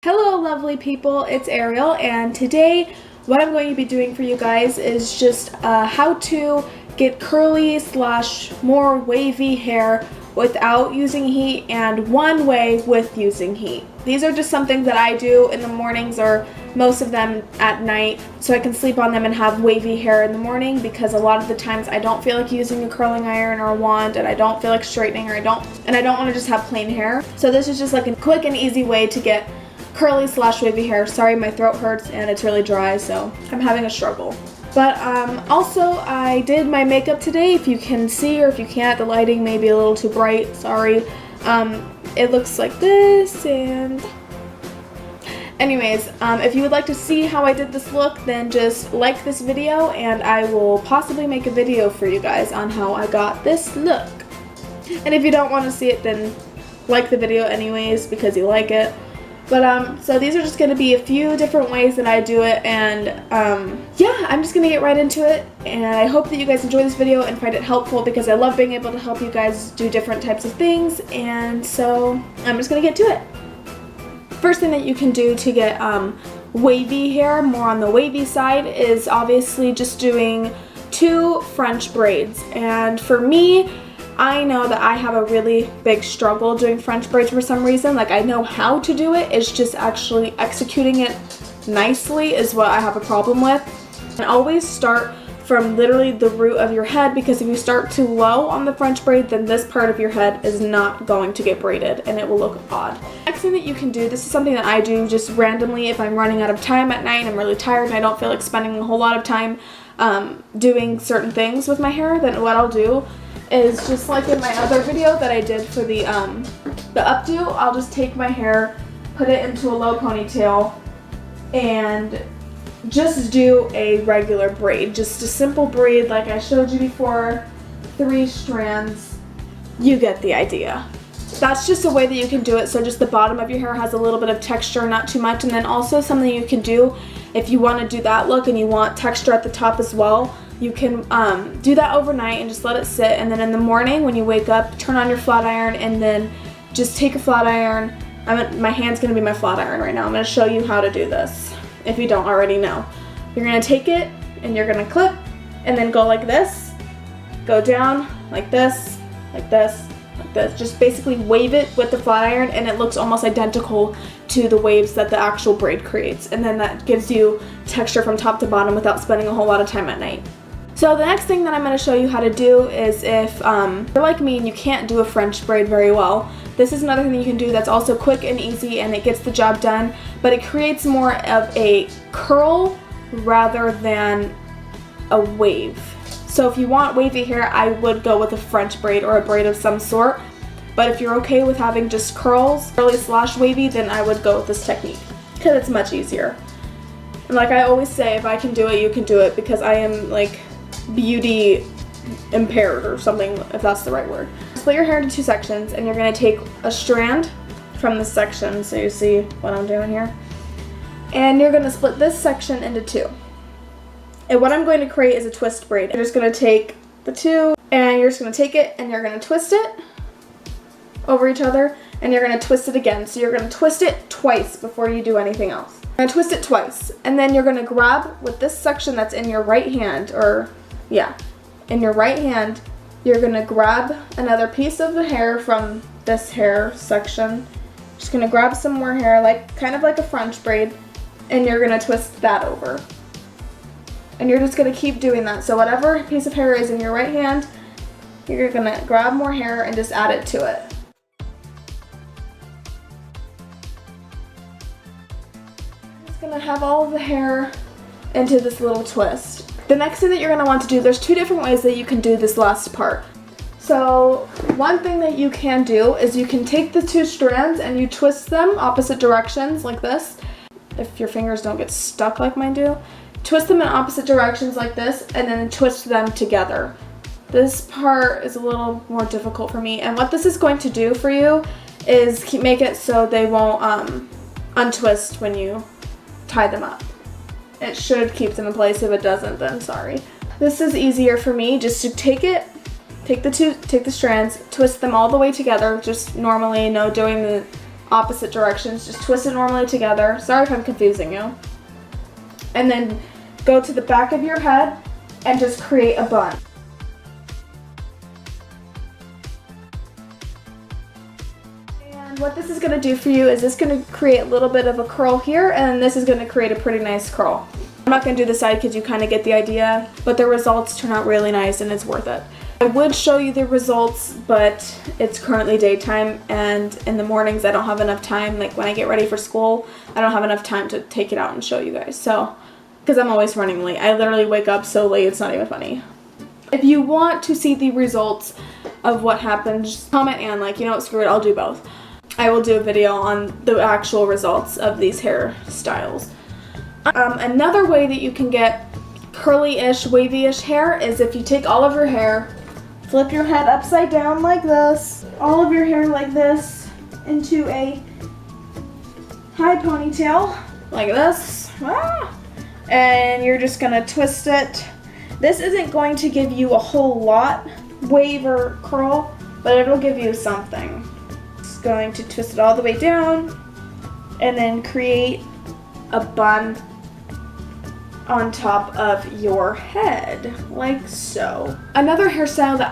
Hello lovely people, it's Ariel, and today what I'm going to be doing for you guys is just how to get curly / more wavy hair without using heat and one way with using heat. These are just some things that I do in the mornings or most of them at night so I can sleep on them and have wavy hair in the morning, because a lot of the times I don't feel like using a curling iron or a wand, and I don't feel like straightening, or I don't want to just have plain hair. So this is just like a quick and easy way to get curly / wavy hair. Sorry, my throat hurts and it's really dry, so I'm having a struggle. But also I did my makeup today. If you can see, or if you can't, the lighting may be a little too bright, sorry. It looks like this, and anyways, if you would like to see how I did this look, then just like this video and I will possibly make a video for you guys on how I got this look. And if you don't want to see it, then like the video anyways because you like it. But so these are just going to be a few different ways that I do it, and yeah, I'm just going to get right into it, and I hope that you guys enjoy this video and find it helpful, because I love being able to help you guys do different types of things. And so I'm just going to get to it. First thing that you can do to get wavy hair, more on the wavy side, is obviously just doing 2 French braids. And for me, I know that I have a really big struggle doing French braids for some reason. Like, I know how to do it, it's just actually executing it nicely is what I have a problem with. And always start from literally the root of your head, because if you start too low on the French braid, then this part of your head is not going to get braided and it will look odd. Next thing that you can do, this is something that I do just randomly if I'm running out of time at night and I'm really tired and I don't feel like spending a whole lot of time doing certain things with my hair, then what I'll do is, just like in my other video that I did for the updo, I'll just take my hair, put it into a low ponytail, and just do a regular braid. Just a simple braid like I showed you before, 3 strands. You get the idea. That's just a way that you can do it, so just the bottom of your hair has a little bit of texture, not too much. And then also something you can do if you want to do that look and you want texture at the top as well, you can do that overnight and just let it sit, and then in the morning when you wake up, turn on your flat iron and then just take a flat iron. My hand's going to be my flat iron right now. I'm going to show you how to do this if you don't already know. You're going to take it and you're going to clip and then go like this, go down like this, like this, like this. Just basically wave it with the flat iron and it looks almost identical to the waves that the actual braid creates, and then that gives you texture from top to bottom without spending a whole lot of time at night. So the next thing that I'm going to show you how to do is, if you're like me and you can't do a French braid very well, this is another thing that you can do that's also quick and easy and it gets the job done, but it creates more of a curl rather than a wave. So if you want wavy hair, I would go with a French braid or a braid of some sort, but if you're okay with having just curls, curly / wavy, then I would go with this technique because it's much easier. And like I always say, if I can do it, you can do it, because I am like beauty impaired or something, if that's the right word. Split your hair into 2 sections, and you're going to take a strand from this section, so you see what I'm doing here, and you're going to split this section into 2. And what I'm going to create is a twist braid. You're just going to take the 2 and you're just going to take it and you're going to twist it over each other, and you're going to twist it again. So you're going to twist it twice before you do anything else. You're going to twist it twice, and then you're going to grab with this section that's in your right hand, or yeah, in your right hand, you're going to grab another piece of the hair from this hair section. Just going to grab some more hair, like kind of like a French braid, and you're going to twist that over. And you're just going to keep doing that. So whatever piece of hair is in your right hand, you're going to grab more hair and just add it to it. I'm just going to have all of the hair into this little twist. The next thing that you're going to want to do, there's 2 different ways that you can do this last part. So one thing that you can do is you can take the 2 strands and you twist them opposite directions like this. If your fingers don't get stuck like mine do, twist them in opposite directions like this, and then twist them together. This part is a little more difficult for me, and what this is going to do for you is make it so they won't untwist when you tie them up. It should keep them in place. If it doesn't, then sorry. This is easier for me, just to take the strands, twist them all the way together, just normally, no doing opposite directions. Just twist it normally together. Sorry if I'm confusing you. And then go to the back of your head and just create a bun. And what this is going to do for you is it's going to create a little bit of a curl here, and this is going to create a pretty nice curl. I'm not going to do the side because you kind of get the idea, but the results turn out really nice and it's worth it. I would show you the results, but it's currently daytime, and in the mornings I don't have enough time. Like when I get ready for school, I don't have enough time to take it out and show you guys. So, because I'm always running late. I literally wake up so late, it's not even funny. If you want to see the results of what happened, just comment and like, you know what, screw it, I'll do both. I will do a video on the actual results of these hairstyles. Another way that you can get curly-ish, wavy-ish hair is if you take all of your hair, flip your head upside down like this, all of your hair like this, into a high ponytail, like this, and you're just gonna twist it. This isn't going to give you a whole lot wave or curl, but it'll give you something. Just going to twist it all the way down, and then create a bun on top of your head, like so. Another hairstyle that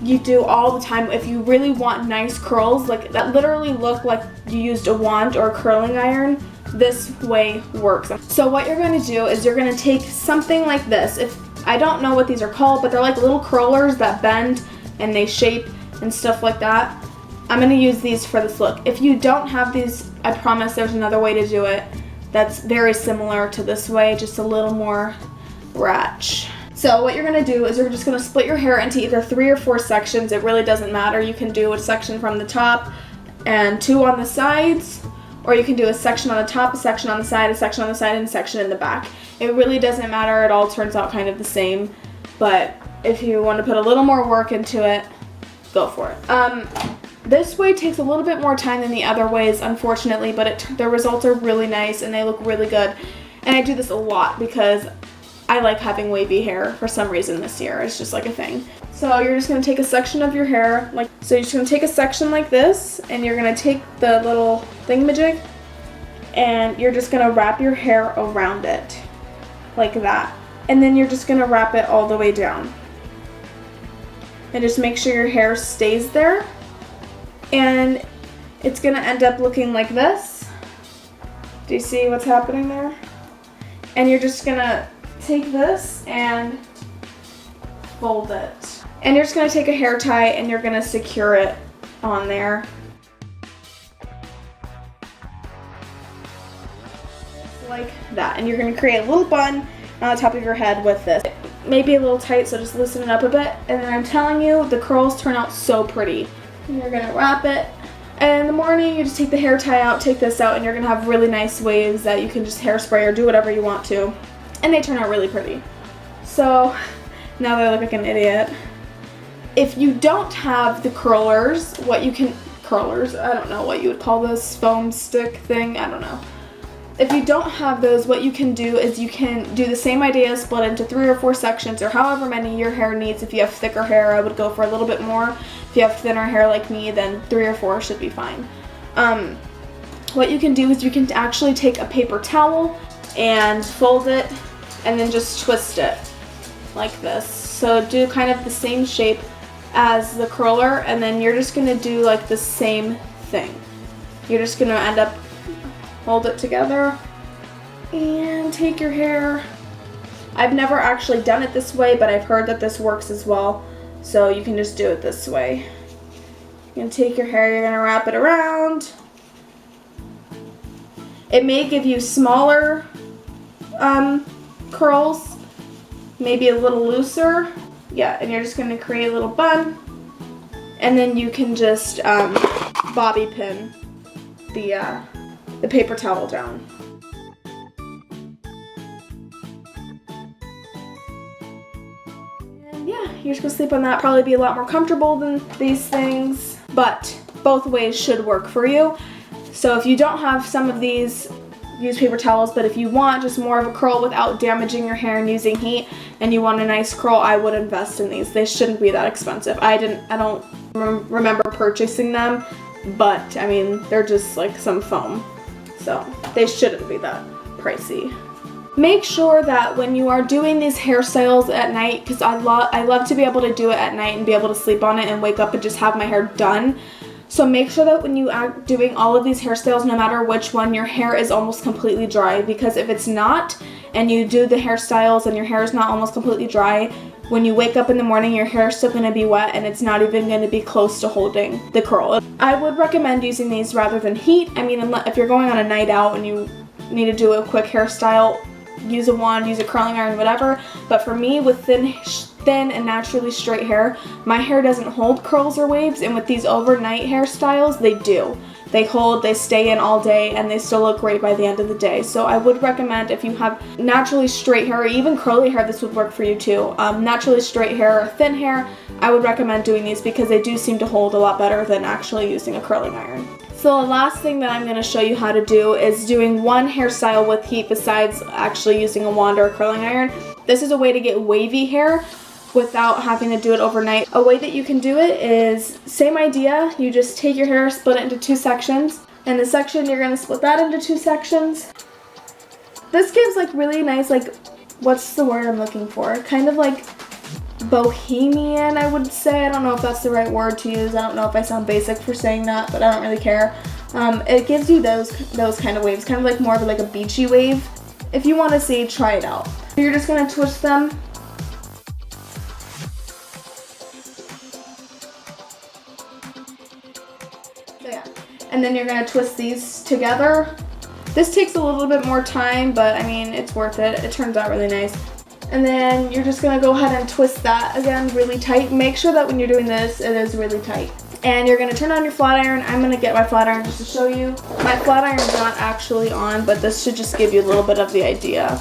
you do all the time if you really want nice curls, like that literally look like you used a wand or a curling iron, this way works. So what you're going to do is you're going to take something like this. If I don't know what these are called, but they're like little curlers that bend and they shape and stuff like that. I'm going to use these for this look. If you don't have these, I promise there's another way to do it that's very similar to this way, just a little more ratch. So what you're gonna do is you're just gonna split your hair into either 3 or 4 sections. It really doesn't matter. You can do a section from the top and 2 on the sides, or you can do a section on the top, a section on the side, a section on the side, and a section in the back. It really doesn't matter. It all turns out kind of the same, but if you want to put a little more work into it, go for it. This way takes a little bit more time than the other ways, unfortunately, but the results are really nice and they look really good. And I do this a lot because I like having wavy hair for some reason this year. It's just like a thing. So you're just going to take a section of your hair, so you're just going to take a section like this, and you're going to take the little thingamajig, and you're just going to wrap your hair around it, like that. And then you're just going to wrap it all the way down. And just make sure your hair stays there. And it's going to end up looking like this. Do you see what's happening there? And you're just going to take this and fold it. And you're just going to take a hair tie and you're going to secure it on there. Like that. And you're going to create a little bun on the top of your head with this. It may be a little tight, so just loosen it up a bit. And then I'm telling you, the curls turn out so pretty. And you're going to wrap it. And in the morning, you just take the hair tie out, take this out, and you're going to have really nice waves that you can just hairspray or do whatever you want to. And they turn out really pretty. So, now that I look like an idiot. If you don't have the curlers, I don't know what you would call this, foam stick thing, I don't know. If you don't have those, what you can do is you can do the same idea, split into 3 or 4 sections, or however many your hair needs. If you have thicker hair, I would go for a little bit more. If you have thinner hair like me, then 3 or 4 should be fine. What you can do is you can actually take a paper towel and fold it, and then just twist it like this. So do kind of the same shape as the curler, and then you're just going to do like the same thing. You're just going to end up hold it together and take your hair. I've never actually done it this way, but I've heard that this works as well. So you can just do it this way. You're going to take your hair, you're going to wrap it around. It may give you smaller curls, maybe a little looser. Yeah, and you're just going to create a little bun. And then you can just bobby pin the paper towel down. And yeah, you're just gonna sleep on that. Probably be a lot more comfortable than these things, but both ways should work for you. So if you don't have some of these, use paper towels, but if you want just more of a curl without damaging your hair and using heat, and you want a nice curl, I would invest in these. They shouldn't be that expensive. I don't remember purchasing them but I mean, they're just like some foam, so they shouldn't be that pricey. Make sure that when you are doing these hairstyles at night, because I love to be able to do it at night and be able to sleep on it and wake up and just have my hair done. So make sure that when you are doing all of these hairstyles, no matter which one, your hair is almost completely dry, because if it's not, and you do the hairstyles and your hair is not almost completely dry, when you wake up in the morning, your hair is still going to be wet and it's not even going to be close to holding the curl. I would recommend using these rather than heat. I mean, if you're going on a night out and you need to do a quick hairstyle, use a wand, use a curling iron, whatever. But for me, with thin and naturally straight hair, my hair doesn't hold curls or waves, and with these overnight hairstyles, they do. They hold, they stay in all day, and they still look great by the end of the day. So I would recommend, if you have naturally straight hair or even curly hair, this would work for you too. Naturally straight hair or thin hair, I would recommend doing these because they do seem to hold a lot better than actually using a curling iron. So the last thing that I'm going to show you how to do is doing one hairstyle with heat besides actually using a wand or a curling iron. This is a way to get wavy hair without having to do it overnight. A way that you can do it is, same idea, you just take your hair, split it into 2 sections, and the section you're going to split that into 2 sections. This gives like really nice, like, what's the word I'm looking for? Kind of like bohemian, I would say. I don't know if that's the right word to use. I don't know if I sound basic for saying that, but I don't really care. It gives you those kind of waves, kind of like more of like a beachy wave. If you want to see, try it out. You're just going to twist them. So yeah, and then you're going to twist these together. This takes a little bit more time, but I mean, it's worth it. It turns out really nice. And then you're just going to go ahead and twist that again really tight. Make sure that when you're doing this, it is really tight. And you're going to turn on your flat iron. I'm going to get my flat iron just to show you. My flat iron is not actually on, but this should just give you a little bit of the idea.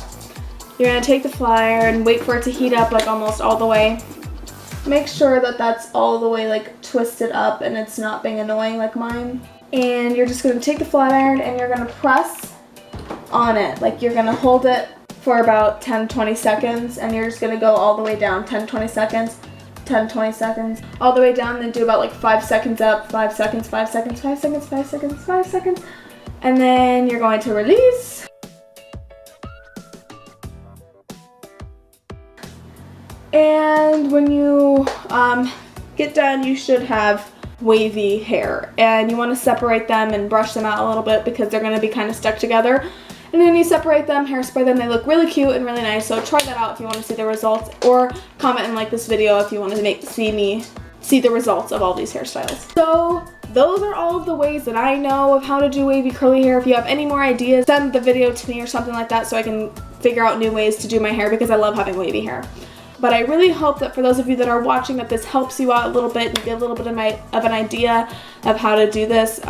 You're going to take the flat iron, wait for it to heat up like almost all the way. Make sure that that's all the way like twisted up and it's not being annoying like mine. And you're just going to take the flat iron and you're going to press on it. Like you're going to hold it for about 10-20 seconds, and you're just going to go all the way down 10-20 seconds, 10-20 seconds, all the way down, then do about like 5 seconds up, 5 seconds, 5 seconds, 5 seconds, 5 seconds, 5 seconds, and then you're going to release. And when you get done, you should have wavy hair, and you want to separate them and brush them out a little bit because they're going to be kind of stuck together. And then you separate them, hairspray them, they look really cute and really nice. So try that out if you want to see the results, or comment and like this video if you want to see the results of all these hairstyles. So those are all of the ways that I know of how to do wavy curly hair. If you have any more ideas, send the video to me or something like that so I can figure out new ways to do my hair, because I love having wavy hair. But I really hope that for those of you that are watching, that this helps you out a little bit and you get a little bit of an idea of how to do this.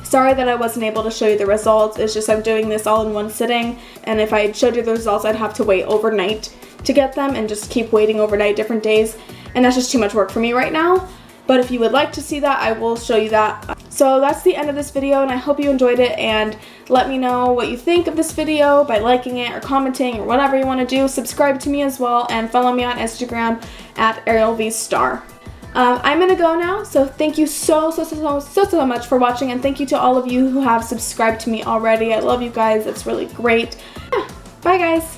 Sorry that I wasn't able to show you the results. It's just I'm doing this all in one sitting, and if I showed you the results, I'd have to wait overnight to get them and just keep waiting overnight different days, and that's just too much work for me right now. But if you would like to see that, I will show you that. So that's the end of this video, and I hope you enjoyed it, and let me know what you think of this video by liking it or commenting or whatever you want to do. Subscribe to me as well, and follow me on Instagram at ArielVStar. I'm gonna go now, so thank you so much for watching, and thank you to all of you who have subscribed to me already. I love you guys, it's really great. Yeah, bye guys.